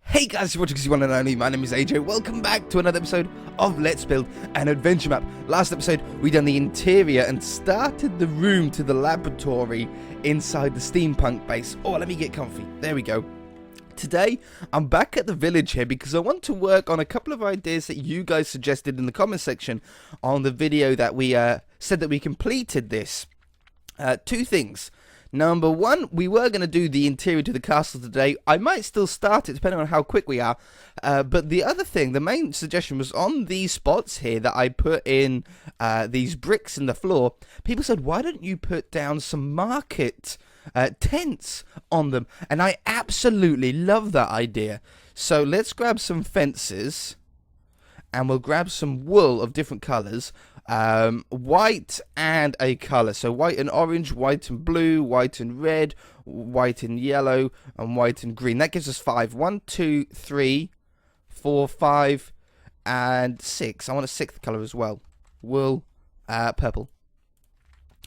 Hey guys, you're watching one and only. My name is AJ. Welcome back to another episode of Let's Build an Adventure Map. Last episode, we done the interior and started the room to the laboratory inside the steampunk base. Oh, let me get comfy. There we go. Today, I'm back at the village here because I want to work on a couple of ideas that you guys suggested in the comment section on the video that we said that we completed this. Two things. Number one, we were going to do the interior to the castle today. I might still start it depending on how quick we are. But the other thing, the main suggestion was on these spots here that I put in these bricks in the floor. People said, why don't you put down some market tents on them? And I absolutely love that idea. So let's grab some fences and we'll grab some wool of different colours. White and a colour. So white and orange, white and blue, white and red, white and yellow, and white and green. That gives us 5. 1, 2, 3, 4, 5, and 6. I want a 6th colour as well. Wool, purple.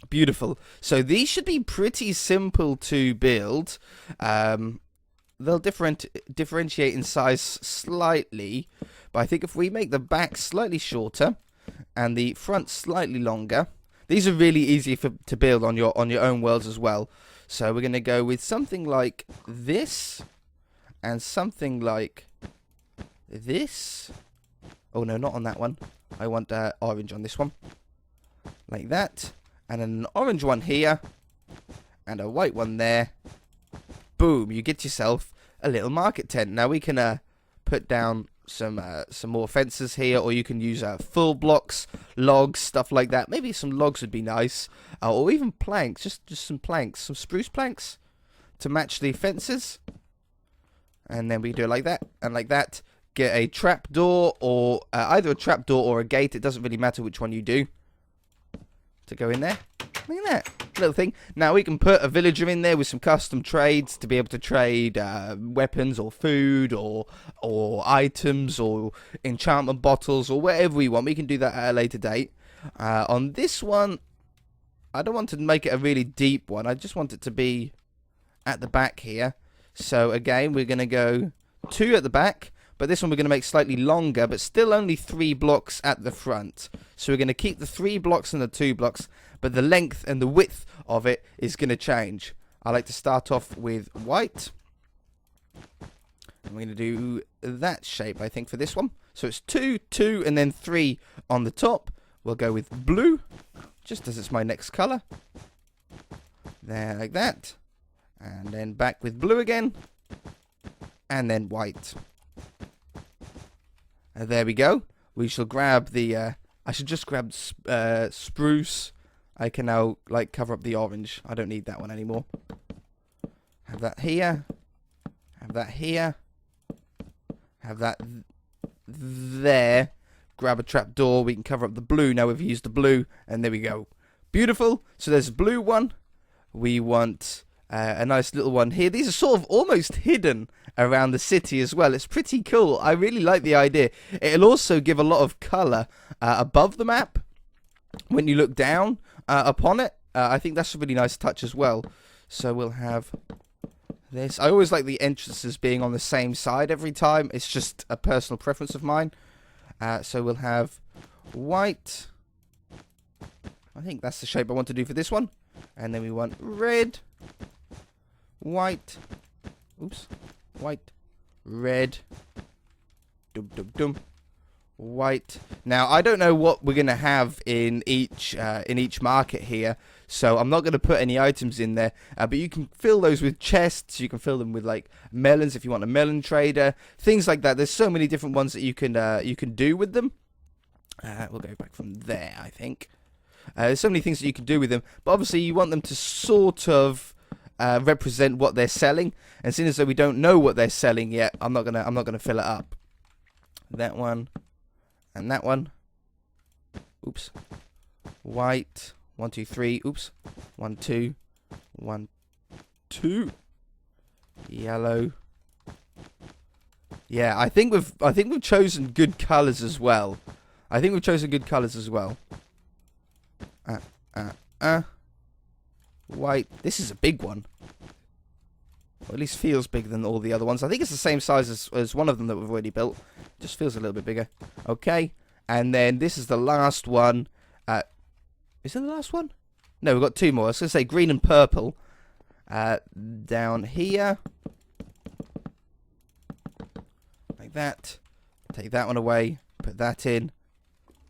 Beautiful. So these should be pretty simple to build. They'll differentiate in size slightly, but I think if we make the back slightly shorter and the front slightly longer, these are really easy to build on your own worlds as well. So we're going to go with something like this and something like this. Oh no, not on that one. I want orange on this one, like that, and then an orange one here and a white one there. Boom, you get yourself a little market tent. Now we can put down some more fences here, or you can use full blocks, logs, stuff like that. Maybe some logs would be nice, or even planks, just some planks, some spruce planks to match the fences. And then we do it like that and like that. Get a trap door, or either a trap door or a gate. It doesn't really matter which one you do to go in there. Look at that little thing. Now we can put a villager in there with some custom trades to be able to trade weapons or food or items or enchantment bottles or whatever we want. We can do that at a later date. On this one, I don't want to make it a really deep one. I just want it to be at the back here. So again, we're going to go 2 at the back. But this one we're going to make slightly longer, but still only 3 blocks at the front. So we're going to keep the 3 blocks and the 2 blocks, but the length and the width of it is going to change. I like to start off with white. I'm going to do that shape, I think, for this one. So it's 2, 2, and then 3 on the top. We'll go with blue, just as it's my next colour. There, like that. And then back with blue again. And then white. There we go. We shall grab the, I should just grab spruce. I can now, like, cover up the orange. I don't need that one anymore. Have that here. Have that here. Have that there. Grab a trap door. We can cover up the blue. Now we've used the blue. And there we go. Beautiful. So there's a blue one. We want a nice little one here. These are sort of almost hidden around the city as well. It's pretty cool. I really like the idea. It'll also give a lot of colour above the map when you look down upon it. I think that's a really nice touch as well. So we'll have this. I always like the entrances being on the same side every time. It's just a personal preference of mine. So we'll have white. I think that's the shape I want to do for this one. And then we want red, white, oops, white, red, dum dum dum, white. Now I don't know what we're gonna have in each market here, so I'm not gonna put any items in there. But you can fill those with chests. You can fill them with like melons if you want a melon trader, things like that. There's so many different ones that you can do with them. We'll go back from there, I think. There's so many things that you can do with them, but obviously you want them to sort of represent what they're selling. And seeing as though we don't know what they're selling yet, I'm not gonna fill it up. That one and that one. Oops. White. 1, 2, 3. Oops. 1, 2. 1, 2. Yellow. Yeah, I think we've chosen good colours as well. White. This is a big one. Or at least feels bigger than all the other ones. I think it's the same size as one of them that we've already built. Just feels a little bit bigger. Okay. And then this is the last one. Is it the last one? No, we've got two more. I was going to say green and purple. Down here. Like that. Take that one away. Put that in.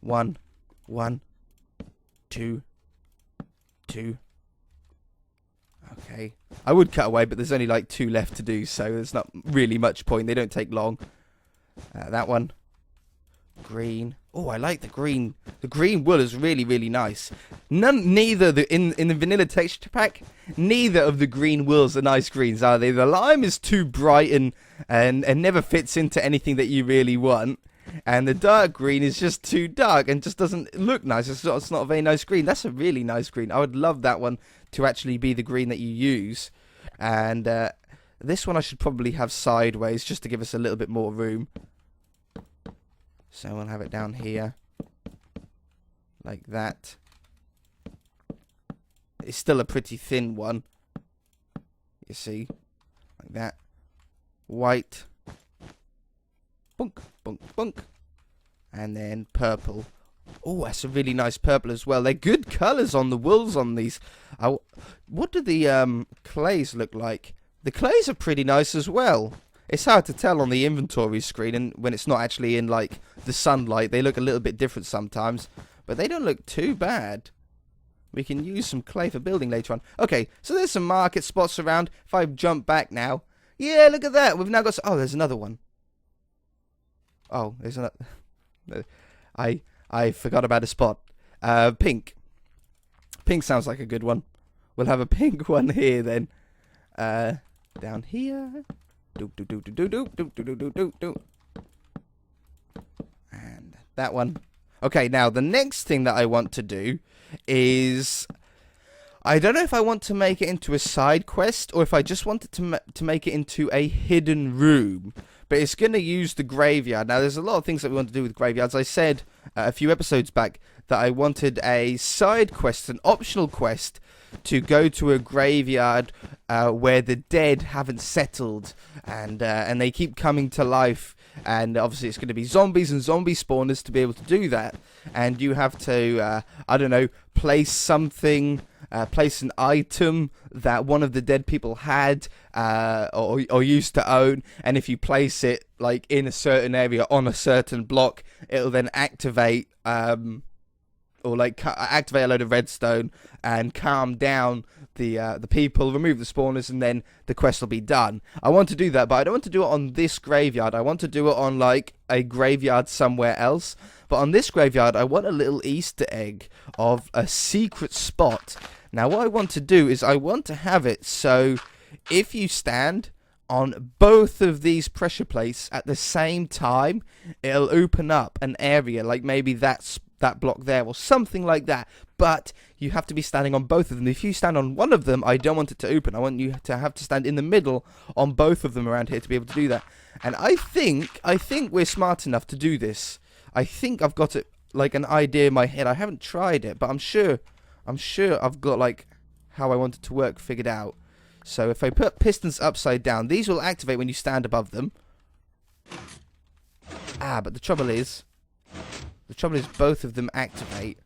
1, 1, 2, 2. Okay. I would cut away, but there's only like 2 left to do, so there's not really much point. They don't take long. That one. Green. Oh, I like the green. The green wool is really, really nice. Neither in the vanilla texture pack, neither of the green wools are nice greens, are they? The lime is too bright and never fits into anything that you really want. And the dark green is just too dark and just doesn't look nice. It's not a very nice green. That's a really nice green. I would love that one to actually be the green that you use. And this one I should probably have sideways just to give us a little bit more room. So we'll have it down here. Like that. It's still a pretty thin one. You see? Like that. White. Bunk, bunk, bunk. And then purple. Oh, that's a really nice purple as well. They're good colours on the wools on these. What do the clays look like? The clays are pretty nice as well. It's hard to tell on the inventory screen, and when it's not actually in like the sunlight, they look a little bit different sometimes. But they don't look too bad. We can use some clay for building later on. Okay, so there's some market spots around. If I jump back now. Yeah, look at that. We've now got... Oh, there's another one. Oh, there's another... I forgot about a spot. Pink. Pink sounds like a good one. We'll have a pink one here then. Down here. And that one. Okay, now the next thing that I want to do is... I don't know if I want to make it into a side quest or if I just wanted to make it into a hidden room. But it's going to use the graveyard. Now, there's a lot of things that we want to do with graveyards. I said a few episodes back that I wanted a side quest, an optional quest, to go to a graveyard where the dead haven't settled and they keep coming to life. And obviously it's going to be zombies and zombie spawners to be able to do that. And you have to, I don't know, place something... place an item that one of the dead people had or used to own, and if you place it like in a certain area on a certain block, it'll then activate activate a load of redstone and calm down the people, remove the spawners, and then the quest will be done. I want to do that, but I don't want to do it on this graveyard. I want to do it on like a graveyard somewhere else. But on this graveyard, I want a little Easter egg of a secret spot. Now, what I want to do is I want to have it so if you stand on both of these pressure plates at the same time, it'll open up an area, like maybe that block there or something like that. But you have to be standing on both of them. If you stand on one of them, I don't want it to open. I want you to have to stand in the middle on both of them around here to be able to do that. And I think we're smart enough to do this. I think I've got it like an idea in my head. I haven't tried it, but I'm sure I've got like how I want it to work figured out. So if I put pistons upside down, these will activate when you stand above them. But the trouble is both of them activate.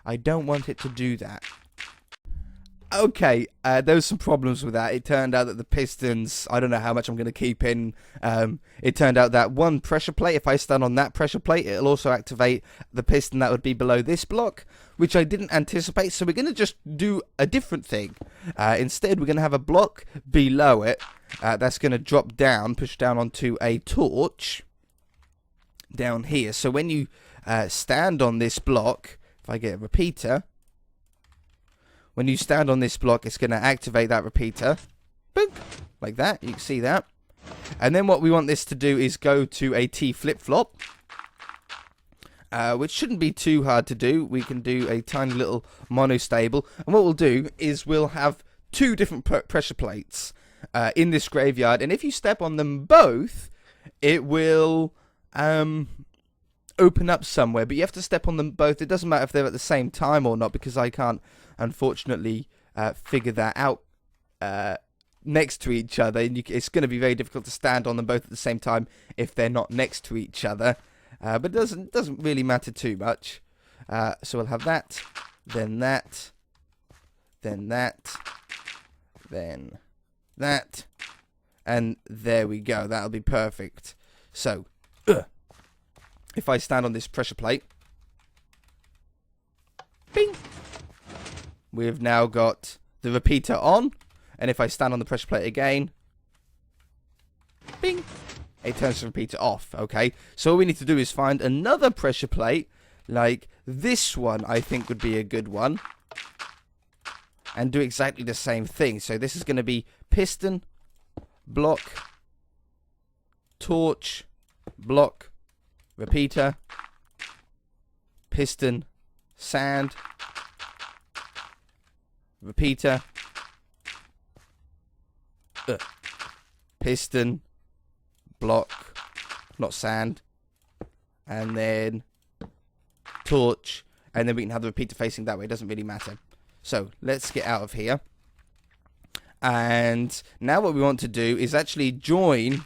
I don't want it to do that. Okay, there was some problems with that. It turned out that the pistons, I don't know how much I'm going to keep in. It turned out that one pressure plate, if I stand on that pressure plate, it'll also activate the piston that would be below this block, which I didn't anticipate. So we're going to just do a different thing. Instead, we're going to have a block below it that's going to drop down, push down onto a torch down here. So when you stand on this block, if I get a repeater... When you stand on this block, it's going to activate that repeater. Boom! Like that. You can see that. And then what we want this to do is go to a T flip-flop. Which shouldn't be too hard to do. We can do a tiny little monostable. And what we'll do is we'll have two different pressure plates in this graveyard. And if you step on them both, it will... open up somewhere, but you have to step on them both. It doesn't matter if they're at the same time or not, because I can't unfortunately figure that out next to each other, and it's going to be very difficult to stand on them both at the same time if they're not next to each other. But it doesn't really matter too much. So we'll have that, then that, then that, then that, and there we go. That'll be perfect. So, if I stand on this pressure plate, bing, we've now got the repeater on, and if I stand on the pressure plate again, bing, it turns the repeater off. Okay, so all we need to do is find another pressure plate, like this one. I think would be a good one, and do exactly the same thing. So this is going to be piston, block, torch, block, repeater, piston, sand, repeater, piston, block, not sand, and then torch, and then we can have the repeater facing that way. It doesn't really matter. So let's get out of here. And now what we want to do is actually join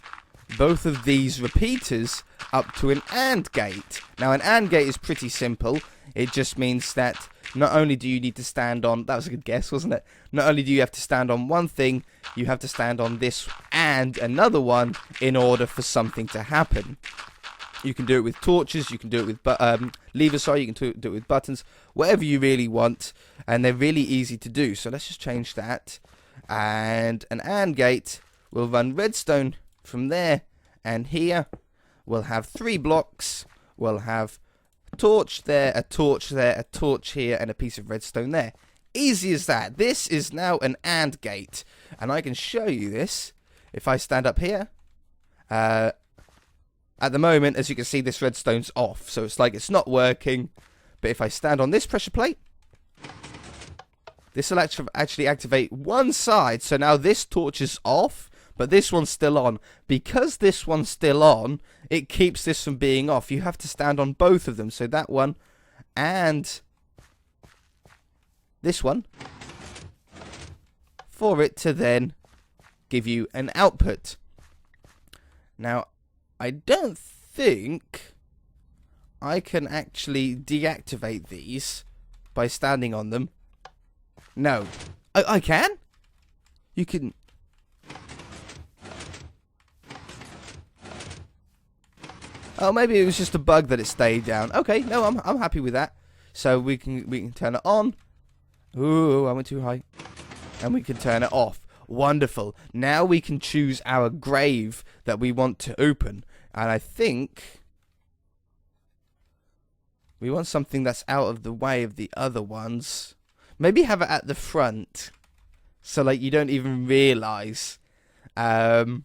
both of these repeaters up to an AND gate. Now an AND gate is pretty simple. It just means that not only do you need to stand on, that was a good guess, wasn't it? Not only do you have to stand on one thing, you have to stand on this and another one in order for something to happen. You can do it with torches, you can do it with levers, sorry, you can do it with buttons, whatever you really want, and they're really easy to do. So let's just change that, and an AND gate will run redstone from there and here. We'll have 3 blocks, we'll have a torch there, a torch there, a torch here, and a piece of redstone there. Easy as that. This is now an AND gate, and I can show you this if I stand up here. At the moment, as you can see, this redstone's off, so it's like it's not working. But if I stand on this pressure plate, this will actually activate one side. So now this torch is off, but this one's still on. Because this one's still on, it keeps this from being off. You have to stand on both of them. So that one and this one, for it to then give you an output. Now, I don't think I can actually deactivate these by standing on them. No. I can? You can... Oh, maybe it was just a bug that it stayed down. Okay, no, I'm happy with that. So we can turn it on. Ooh, I went too high. And we can turn it off. Wonderful. Now we can choose our grave that we want to open. And I think we want something that's out of the way of the other ones. Maybe have it at the front, so like you don't even realise. How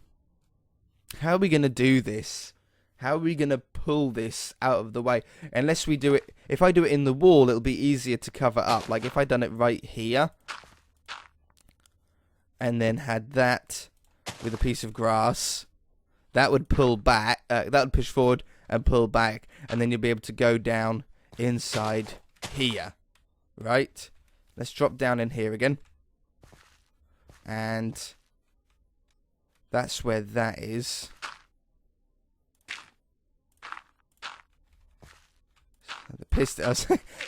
are we going to do this? How are we going to pull this out of the way? Unless we do it... If I do it in the wall, it'll be easier to cover up. Like if I done it right here, and then had that with a piece of grass, that would pull back, that would push forward and pull back, and then you'll be able to go down inside here, right? Let's drop down in here again, and that's where that is. The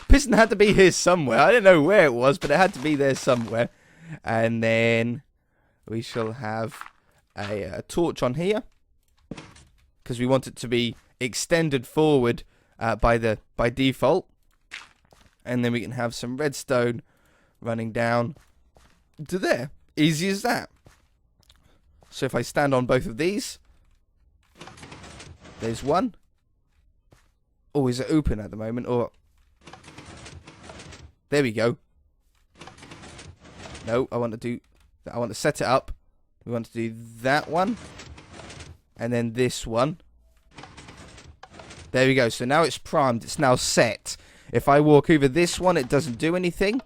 piston had to be here somewhere. I don't know where it was, but it had to be there somewhere. And then we shall have a torch on here, because we want it to be extended forward by default. And then we can have some redstone running down to there. Easy as that. So if I stand on both of these, there's one. Oh, is it open at the moment? Or there we go. No, I want to set it up. We want to do that one. And then this one. There we go. So now it's primed. It's now set. If I walk over this one, it doesn't do anything.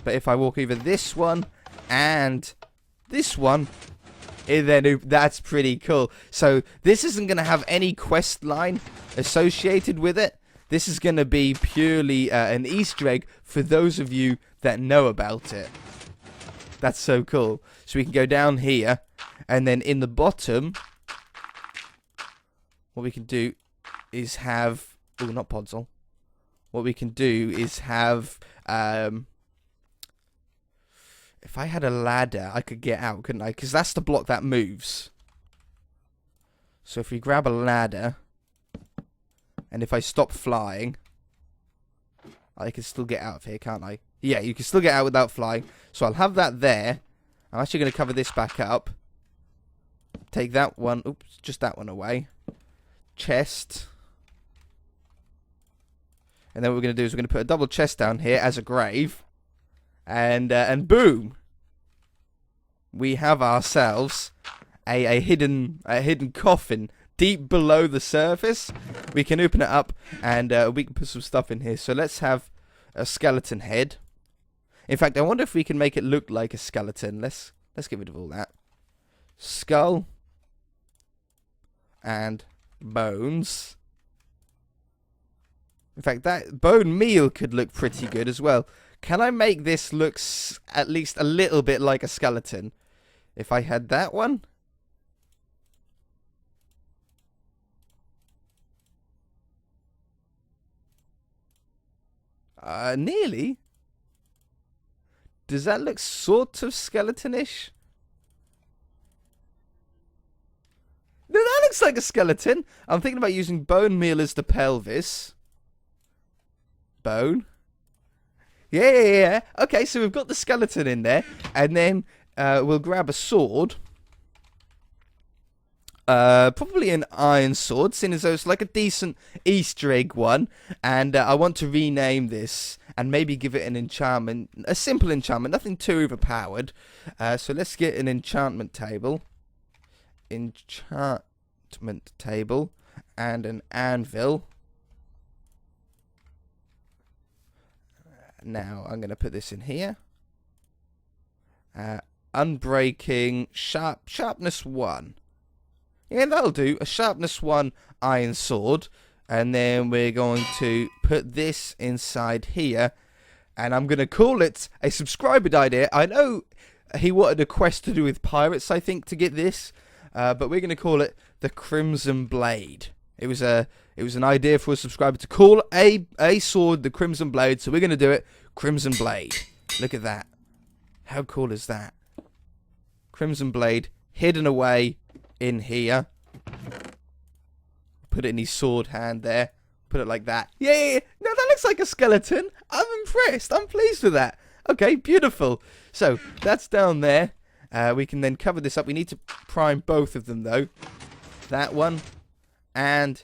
But if I walk over this one and this one, that's pretty cool. So this isn't going to have any quest line associated with it. This is going to be purely an Easter egg for those of you that know about it. That's so cool. So we can go down here, and then in the bottom, what we can do is have... Oh, not Podzol. What we can do is have... if I had a ladder, I could get out, couldn't I? Because that's the block that moves. So if we grab a ladder, and if I stop flying, I can still get out of here, can't I? Yeah, you can still get out without flying. So I'll have that there. I'm actually going to cover this back up. Take that one. Oops, just that one away. Chest. And then what we're going to do is we're going to put a double chest down here as a grave. And boom. We have ourselves a hidden coffin deep below the surface. We can open it up and we can put some stuff in here. So let's have a skeleton head. In fact, I wonder if we can make it look like a skeleton. Let's get rid of all that. Skull and bones. In fact, that bone meal could look pretty good as well. Can I make this look at least a little bit like a skeleton? If I had that one. Nearly. Does that look sort of skeleton-ish? No, that looks like a skeleton. I'm thinking about using bone meal as the pelvis. Bone. Yeah. Okay, so we've got the skeleton in there. And then we'll grab a sword. Probably an iron sword, seeing as though it's like a decent Easter egg one. And I want to rename this and maybe give it an enchantment. A simple enchantment, nothing too overpowered. So let's get an enchantment table. Enchantment table. And an anvil. Now, I'm going to put this in here. Unbreaking, sharpness 1. Yeah, that'll do. A sharpness 1 iron sword. And then we're going to put this inside here. And I'm going to call it a subscriber idea. I know he wanted a quest to do with pirates, I think, to get this. But we're going to call it the Crimson Blade. It was an idea for a subscriber to call a sword the Crimson Blade. So we're going to do it Crimson Blade. Look at that. How cool is that? Crimson Blade hidden away in here. Put it in his sword hand there. Put it like that. Yeah. No, that looks like a skeleton. I'm impressed. I'm pleased with that. Okay, beautiful. So that's down there. We can then cover this up. We need to prime both of them though. That one and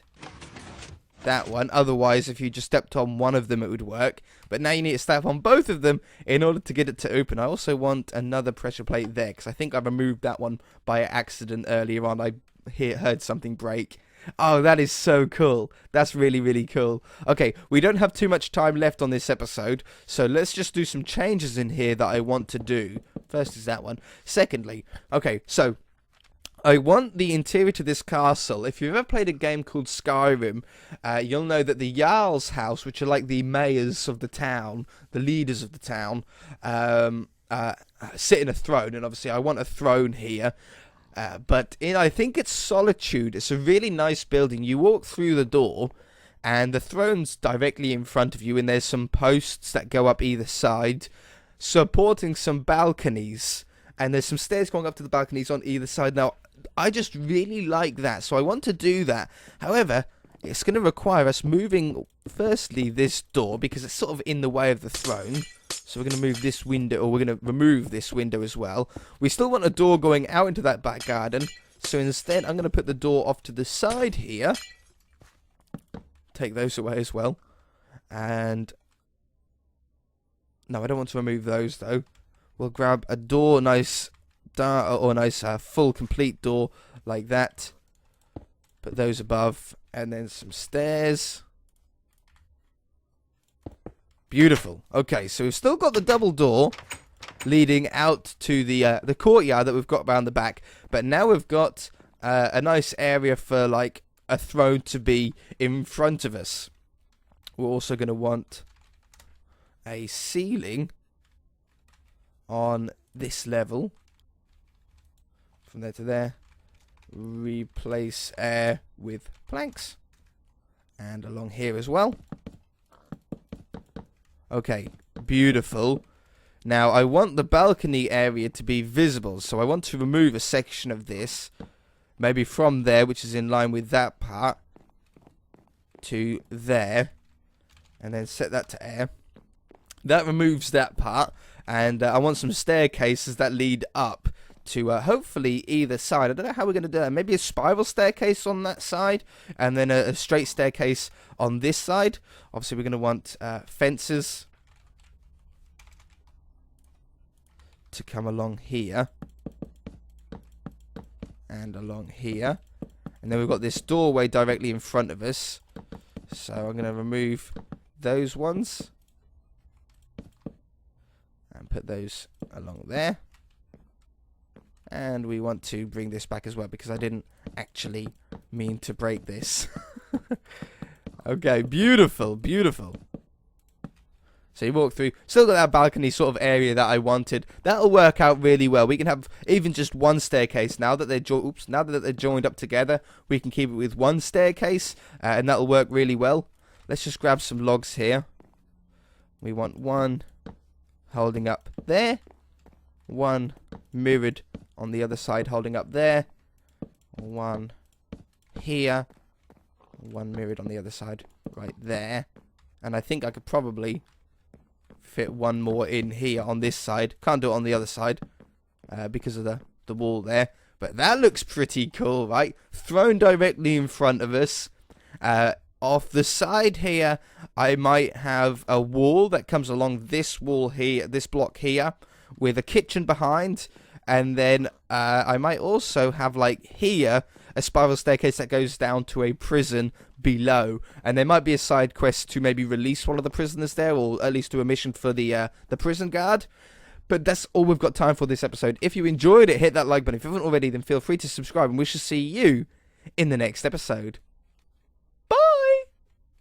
that one. Otherwise, if you just stepped on one of them, it would work. But now you need to step on both of them in order to get it to open. I also want another pressure plate there, because I think I removed that one by accident earlier on. I heard something break. Oh, that is so cool. That's really, really cool. Okay, we don't have too much time left on this episode, so let's just do some changes in here that I want to do. First is that one. Secondly, okay, so I want the interior to this castle. If you've ever played a game called Skyrim, you'll know that the Jarl's house, which are like the mayors of the town, the leaders of the town, sit in a throne. And obviously I want a throne here. But I think it's Solitude. It's a really nice building. You walk through the door, and the throne's directly in front of you, and there's some posts that go up either side, supporting some balconies. And there's some stairs going up to the balconies on either side. Now, I just really like that, so I want to do that. However, it's going to require us moving, firstly, this door, because it's sort of in the way of the throne. So we're going to move this window, or we're going to remove this window as well. We still want a door going out into that back garden. So instead, I'm going to put the door off to the side here. Take those away as well. And no, I don't want to remove those, though. We'll grab a door, nice full complete door like that. Put those above, and then some stairs. Beautiful. Okay, so we've still got the double door leading out to the courtyard that we've got around the back, but now we've got a nice area for like a throne to be in front of us. We're also going to want a ceiling on this level. From there to there. Replace air with planks. And along here as well. Okay, beautiful. Now, I want the balcony area to be visible, so I want to remove a section of this. Maybe from there, which is in line with that part, to there. And then set that to air. That removes that part. And I want some staircases that lead up to hopefully either side. I don't know how we're going to do that. Maybe a spiral staircase on that side. And then a straight staircase on this side. Obviously, we're going to want fences to come along here. And along here. And then we've got this doorway directly in front of us. So I'm going to remove those ones. And put those along there. And we want to bring this back as well, because I didn't actually mean to break this. Okay, beautiful, beautiful. So you walk through, still got that balcony sort of area that I wanted. That'll work out really well. We can have even just one staircase now that they're joined up together. We can keep it with one staircase, and that'll work really well. Let's just grab some logs here. We want one holding up there, one mirrored on the other side holding up there, one here, one mirrored on the other side right there. And I think I could probably fit one more in here on this side. Can't do it on the other side because of the wall there. But that looks pretty cool, right? Thrown directly in front of us. Off the side here, I might have a wall that comes along this wall here, this block here, with a kitchen behind. And then I might also have, like, here, a spiral staircase that goes down to a prison below. And there might be a side quest to maybe release one of the prisoners there, or at least do a mission for the prison guard. But that's all we've got time for this episode. If you enjoyed it, hit that like button. If you haven't already, then feel free to subscribe, and we shall see you in the next episode.